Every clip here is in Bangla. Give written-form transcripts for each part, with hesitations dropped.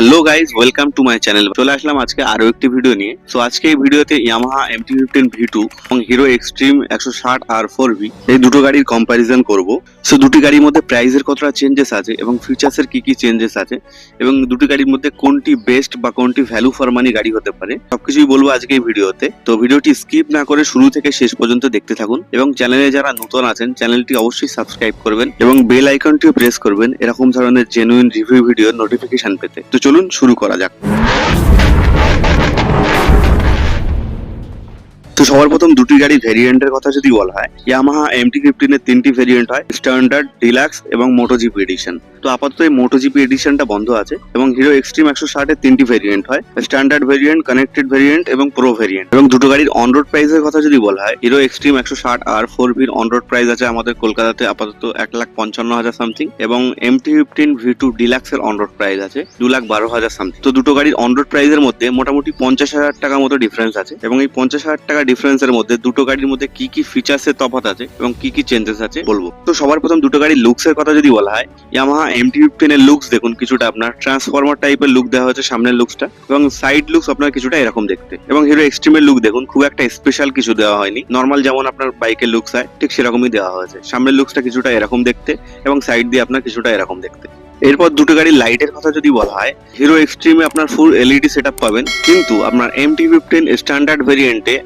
Hello guys, welcome to my channel. চলে আসলাম আজকে আরো একটি ভিডিও নিয়ে। সো আজকে এই ভিডিওতে ইয়ামাহা MT-15 V2 এবং হিরো এক্সট্রিম 160 R4V এই দুটো গাড়ির কম্প্যারিজন করব। সো দুটি গাড়ির মধ্যে প্রাইসের কতটা চেঞ্জেস আছে এবং ফিচার্সের কি কি চেঞ্জেস আছে এবং দুটি গাড়ির মধ্যে কোনটি বেস্ট বা কোনটি ভ্যালু ফর মানি গাড়ি হতে পারে সবকিছুই বলবো আজকে এই ভিডিওতে। তো ভিডিওটি স্কিপ না করে শুরু থেকে শেষ পর্যন্ত দেখতে থাকুন এবং চ্যানেলে যারা নতুন আছেন চ্যানেলটি অবশ্যই সাবস্ক্রাইব করবেন এবং বেল আইকনটিও প্রেস করবেন এরকম ধরনের জেনুইন রিভিউ ভিডিওর নোটিফিকেশন পেতে। তো চলুন শুরু করা যাক। তো সবার প্রথম দুটি গাড়ির ভেরিয়েন্টের কথা যদি বলা হয়, ইয়ামাহা MT-15 এর তিনটি ভেরিয়েন্ট হয়, স্ট্যান্ডার্ড, ডিলাক্স এবং মোটোজিপি এডিশন। তো আপাতত এই মোটোজিপি এডিশনটা বন্ধ আছে এবং হিরো এক্সট্রিম 160 এর তিনটি ভেরিয়েন্ট হয়, স্ট্যান্ডার্ড ভেরিয়েন্ট, কানেক্টেড ভেরিয়েন্ট এবং প্রো ভেরিয়েন্ট। এবং দুটো গাড়ির অন রোড প্রাইসের কথা যদি বলা হয়, হিরো এক্সট্রিম 160 R4V এর অন রোড প্রাইস আছে আমাদের কলকাতাতে আপাতত 1,55,000 সামথিং এবং MT-15 V2 ডিলাক্স এর অন রোড প্রাইস আছে 2,12,000 সামথিং। তো দুটো গাড়ির অন রোড প্রাইসের মধ্যে মোটামুটি 50,000 টাকা মতো ডিফারেন্স আছে এবং এই 50,000 টাকা ডিফারেন্সের মধ্যে দুটো গাড়ির মধ্যে কি কি ফিচার্স এর তফাৎ আছে এবং কি কি চেঞ্জেস আছে বলবো। তো সবার প্রথম দুটো গাড়ির লুকস এর কথা যদি বলা হয়, ইয়ামাহা MT-15 এর লুকস দেখুন কিছুটা আপনার ট্রান্সফরমার টাইপের লুক দেওয়া হয়েছে সামনের লুকসটা এবং সাইড লুকস আপনার কিছুটা এরকম দেখতে। এবং হিরো এক্সট্রিমের লুক দেখুন খুব একটা স্পেশাল কিছু দেওয়া হয়নি, নর্মাল যেমন আপনার বাইকের লুকস হয় ঠিক সেরকমই দেওয়া হয়েছে। সামনের লুকসটা কিছুটা এরকম দেখতে এবং সাইড দিয়ে আপনার কিছুটা এরকম দেখতে। এরপর দুটো গাড়ির লাইটের কথা যদি বলা হয়, হিরো এক্সট্রিমে আপনার ফুল LED সেটআপ পাবেন, কিন্তু আপনার MT-15 স্ট্যান্ডার্ড ভেরিয়েন্টে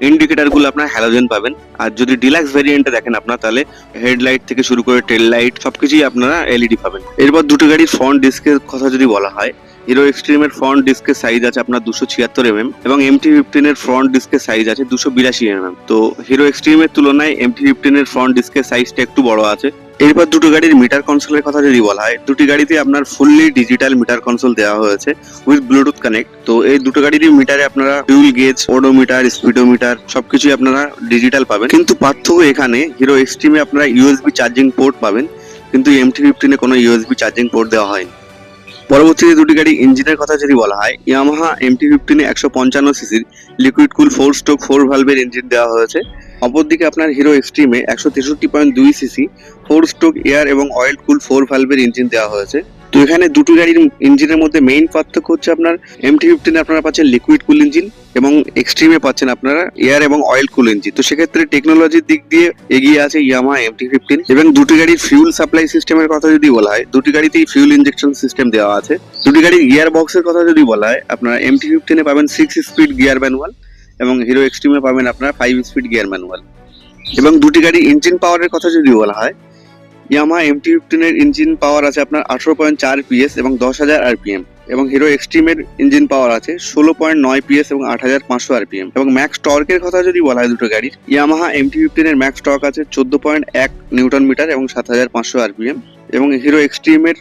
ইন্ডিকেটর গুলো আপনার হ্যালোজেন পাবেন। আর যদি ডিলাক্স ভেরিয়েন্টে দেখেন আপনার, তাহলে হেডলাইট থেকে শুরু করে টেল লাইট সবকিছুই আপনারা LED পাবেন। এরপর দুটো গাড়ির ফ্রন্ট ডিস্কের কথা যদি বলা হয়, হিরো এক্সট্রিমের ফ্রন্ট ডিস্কের সাইজ আছে আপনার 276 mm এবং MT-15 এর ফ্রন্ট ডিস্কের সাইজ আছে 282 mm। তো হিরো এক্সট্রিমের তুলনায় MT-15 এর ফ্রন্ট ডিস্কের সাইজটা একটু বড় আছে। এরপর দুটো গাড়ির মিটার কনসোলের কথা যদি বলা হয়, দুটি গাড়িতে আপনার ফুললি ডিজিটাল মিটার কনসোল দেওয়া হয়েছে উইথ ব্লুটুথ কানেক্ট। তো এই দুটো গাড়ির মিটারে আপনারা ফিউল গেজ, ওডোমিটার, স্পিডোমিটার সবকিছুই আপনারা ডিজিটাল পাবেন। কিন্তু পার্থক্য এখানে, হিরো এক্সট্রিমে আপনারা USB চার্জিং পোর্ট পাবেন কিন্তু MT-15 এ কোনো USB চার্জিং পোর্ট দেওয়া হয়নি। পরবর্তীতে দুটি গাড়ি ইঞ্জিনের কথা যদি বলা হয়, ইয়ামাহা MT-15 এ 155 সিসির লিকুইড কুল 4 ভালভের ইঞ্জিন দেওয়া হয়েছে। অপরদিকে আপনার হিরো এক্সট্রিমে 163.2 সিসি 4 এয়ার এবং অয়েল কুল 4 ভালভের ইঞ্জিন দেওয়া হয়েছে। তো এখানে দুটো গাড়ির ইঞ্জিনের মধ্যে মেইন পার্থক্য হচ্ছে আপনার MT-15 এ আপনারা পাচ্ছেন লিকুইড কুল ইঞ্জিন এবং এক্সট্রিমে পাচ্ছেন আপনারা এয়ার এবং অয়েল কুল ইঞ্জিন। তো সেক্ষেত্রে টেকনোলজির দিক দিয়ে এগিয়ে আছে ইয়ামাহা MT-15। এবং দুটি গাড়ির ফিউল সাপ্লাই সিস্টেমের কথা যদি বলা হয়, দুটি গাড়িতেই ফিউল ইনজেকশন সিস্টেম দেওয়া আছে। দুটি গাড়ির গিয়ার বক্সের কথা যদি বলা হয়, আপনারা MT-15 এ পাবেন 6 স্পিড গিয়ার ম্যানুয়াল এবং হিরো এক্সট্রিমে পাবেন আপনারা 5 স্পিড গিয়ার ম্যানুয়াল। এবং দুটি গাড়ির ইঞ্জিন পাওয়ারের কথা যদি বলা হয়, ইয়ামাহা MT-15 এর ইঞ্জিন পাওয়ার আছে আপনার 18.4 PS এবং 10,000 RPM এবং হিরো এক্সট্রিমের ইঞ্জিন পাওয়ার আছে 16.9 PS এবং 8,500 RPM। এবং ম্যাক্স টর্কের কথা যদি বলা হয় দুটো গাড়ির, ইয়ামাহা MT-15 এর ম্যাক্স টর্ক আছে 14.1 নিউটন মিটার এবং 7,500 RPM এবং হিরো এক্সট্রিমের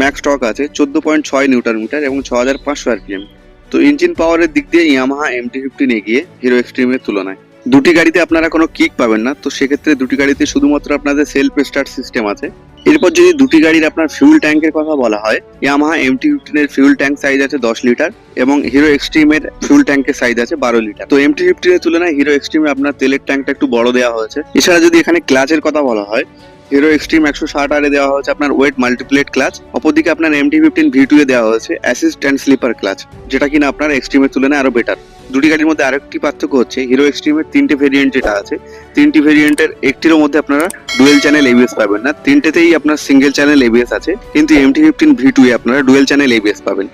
ম্যাক্স টর্ক আছে 14.6 নিউটন মিটার এবং 6,500 RPM। তো ইঞ্জিন পাওয়ারের দিক দিয়ে ইয়ামাহা MT-15 এগিয়ে হিরো এক্সট্রিমের তুলনায়। দুটি গাড়িতে আপনারা কোনো কিক পাবেন না, তো সেক্ষেত্রে দুটি গাড়িতে শুধুমাত্র আপনাদের সেলফ স্টার্ট সিস্টেম আছে। এরপর যদি দুটি গাড়ির আপনার ফিউল ট্যাঙ্কের কথা বলা হয়, ইয়ামাহা MT-15 এর ফিউল ট্যাঙ্ক সাইজ আছে 10 লিটার এবং হিরো এক্সট্রিমের ফিউল ট্যাঙ্কের সাইজ আছে 12 লিটার। তো MT-15 এর তুলনায় হিরো এক্সট্রিমে আপনার তেলের ট্যাঙ্কটা একটু বড় দেওয়া হয়েছে। এছাড়া যদি এখানে ক্লাচের কথা বলা হয়, হিরো এক্সট্রিম 160 R এ দেওয়া হয়েছে আপনার ওয়েট মাল্টিপ্লেট ক্লাচ, অপরদিকে আপনার MT-15 V2 এ দেওয়া হয়েছে অ্যাসিস্ট অ্যান্ড স্লিপার ক্লাচ, যেটা কিনা আপনার এক্সট্রিমের তুলনায় আরো বেটার। দুটি গাড়ির মধ্যে আরেকটি পার্থক্য হচ্ছে, হিরো এক্সট্রিমের তিনটে ভেরিয়েন্ট যেটা আছে, তিনটি ভেরিয়েন্টের একটিরও মধ্যে আপনারা ডুয়েল চ্যানেল ABS পাবেন না, তিনটেতেই আপনার সিঙ্গেল চ্যানেল ABS আছে, কিন্তু MT-15 V2 এ আপনারা ডুয়েল চ্যানেল ABS পাবেন।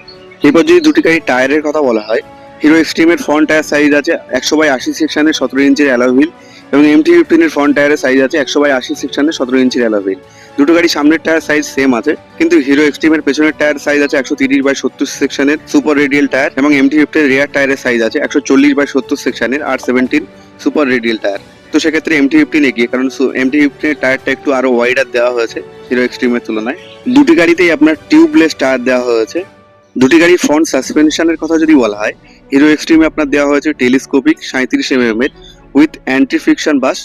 এরপর যদি দুটি গাড়ির টায়ারের কথা বলা হয়, হিরো এক্সট্রিমের ফ্রন্ট টায়ার সাইজ আছে 100/80 সেকশনের 17 ইঞ্চির অ্যালয় হুইল এবং MT-15 এর ফ্রন্ট টায়ারের সাইজ আছে 100/80 সেকশনের 17 ইঞ্চির অ্যালয় হুইল। দুটো গাড়ি সামনের টায়ার সাইজ সেম আছে, কিন্তু হিরো এক্সট্রিমের পেছনের টায়ার সাইজ আছে 130/70 সেকশনের সুপার রেডিয়াল টায়ার এবং MT-15 এর রিয়ার টায়ারের সাইজ আছে 140/70 সেকশনের R17 সুপার রেডিয়াল টায়ার। তো সেক্ষেত্রে MT-15 এগিয়ে, কারণ MT-15 এর টায়ারটা একটু আরো ওয়াইডার দেওয়া হয়েছে হিরো এক্সট্রিমের তুলনায়। দুটি গাড়িতেই আপনার টিউবলেস টায়ার দেওয়া হয়েছে। দুটি গাড়ির ফ্রন্ট সাসপেনশনের কথা যদি বলা হয়, হিরো এক্সট্রিমে আপনার দেওয়া হয়েছে টেলিস্কোপিক 37 mm এর উইথ অ্যান্টি ফ্রিকশন বাস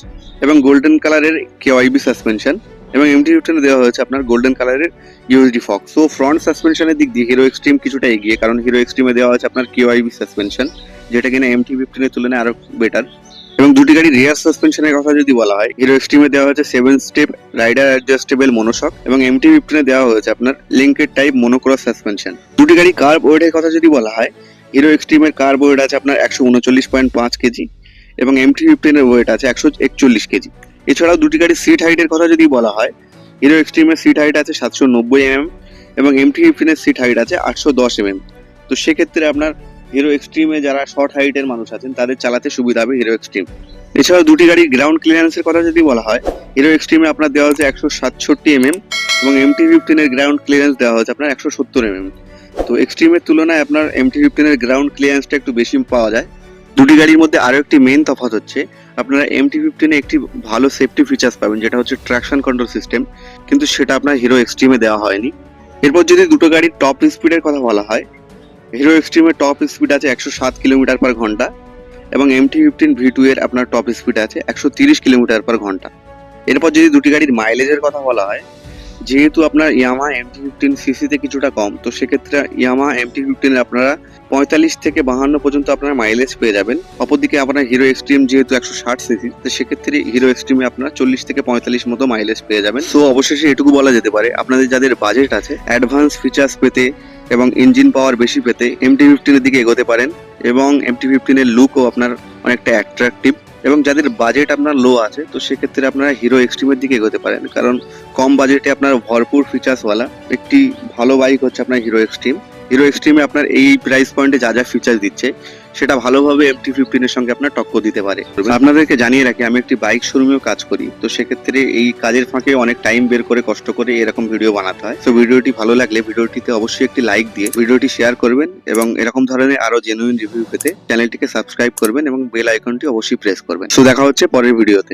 এবং গোল্ডেন কালারের KYB সাসপেনশন এবং MT-15 দেওয়া হয়েছে আপনার গোল্ডেন কালারের USD ফক্স। সো ফ্রন্ট সাসপেনশনের দিক দিয়ে হিরো এক্সট্রিম কিছুটা এগিয়ে, কারণ হিরো এক্সট্রিমে দেওয়া হয়েছে আপনার KYB সাসপেনশন, যেটা কিনা MT-15 এর তুলনায় আরো বেটার। এবং দুটি গাড়ি রিয়ার সাসপেনশনের কথা যদি বলা হয়, হিরো এক্সট্রিমে দেওয়া হয়েছে 7 স্টেপ রাইডার অ্যাডজাস্টেবল মনোশক এবং MT-15 দেওয়া হয়েছে আপনার লিঙ্কেড টাইপ মনোক্রস সাসপেনশন। দুটি গাড়ি কার্ব ওয়েটের কথা যদি বলা হয়, হিরো এক্সট্রিমের কার্ব ওয়েট আছে আপনার 139.5 কেজি এবং MT-15 এর ওয়েট আছে 141 কেজি। এছাড়াও দুটি গাড়ির সিট হাইটের কথা যদি বলা হয়, হিরো এক্সট্রিমের সিট হাইট আছে 790 এবং MT-15 এর সিট হাইট আছে 810 তো সেক্ষেত্রে আপনার হিরো এক্সট্রিমে যারা শর্ট হাইটের মানুষ আছেন তাদের চালাতে সুবিধা হবে হিরো এক্সট্রিম। এছাড়াও দুটি গাড়ির গ্রাউন্ড ক্লিয়ারেন্সের কথা যদি বলা হয়, হিরো এক্সট্রিমে আপনার দেওয়া হচ্ছে 167 এবং MT-15 এর গ্রাউন্ড ক্লিয়ারেন্স দেওয়া হচ্ছে আপনার 170 তো এক্সট্রিমের তুলনায় আপনার MT-15 এর গ্রাউন্ড ক্লিয়ারেন্সটা একটু বেশি পাওয়া যায়। দুটি গাড়ির মধ্যে আরো একটি মেইন তফাৎ হচ্ছে আপনারা MT-15 এ একটি ভালো সেফটি ফিচার্স পাবেন, যেটা হচ্ছে ট্রাকশন কন্ট্রোল সিস্টেম, কিন্তু সেটা আপনার হিরো এক্সট্রিমে দেওয়া হয়নি। এরপর যদি দুটো গাড়ির টপ স্পিডের কথা বলা হয়, হিরো এক্সট্রিমের টপ স্পিড আছে 107 কিলোমিটার পার ঘন্টা এবং MT-15 V2 এর আপনার টপ স্পিড আছে 130 কিলোমিটার পার ঘন্টা। এরপর যদি দুটি গাড়ির মাইলেজের কথা বলা হয়, যেহেতু আপনার ইয়ামাহা MT-15 সিসিতে কিছুটা কম, তো সেক্ষেত্রে ইয়ামাহা MT-15 এর আপনারা 45 থেকে 52 পর্যন্ত আপনারা মাইলেজ পেয়ে যাবেন। অপরদিকে আপনার হিরো এক্সট্রিম যেহেতু 160 সিসি, তো সেক্ষেত্রে হিরো এক্সট্রিমে আপনারা 40 থেকে 45 মতো মাইলেজ পেয়ে যাবেন। তো অবশেষে এটুকু বলা যেতে পারে, আপনাদের যাদের বাজেট আছে অ্যাডভান্স ফিচার্স পেতে এবং ইঞ্জিন পাওয়ার বেশি পেতে MT-15 এর দিকে এগোতে পারেন এবং MT-15 এর লুকও আপনার অনেকটা অ্যাট্রাকটিভ। এবং যাদের বাজেট আপনার লো আছে, তো সেক্ষেত্রে আপনারা হিরো এক্সট্রিমের দিকে এগোতে পারেন, কারণ কম বাজেটে আপনার ভরপুর ফিচার্সওয়ালা একটি ভালো বাইক হচ্ছে আপনার হিরো এক্সট্রিম। হিরো এক্সট্রিমে আপনার এই প্রাইস পয়েন্টে যা যা ফিচার্স দিচ্ছে সেটা ভালোভাবে MT-15 এর সঙ্গে আপনার টক্কর দিতে পারে। আপনাদেরকে জানিয়ে রাখি, আমি একটি বাইক শোরুমেও কাজ করি, তো সেক্ষেত্রে এই কাজের ফাঁকে অনেক টাইম বের করে কষ্ট করে এরকম ভিডিও বানাতে হয়। তো ভিডিওটি ভালো লাগলে ভিডিওটিতে অবশ্যই একটি লাইক দিয়ে ভিডিওটি শেয়ার করবেন এবং এরকম ধরনের আরো জেনুইন রিভিউ পেতে চ্যানেলটিকে সাবস্ক্রাইব করবেন এবং বেল আইকনটি অবশ্যই প্রেস করবেন। তো দেখা হচ্ছে পরের ভিডিওতে।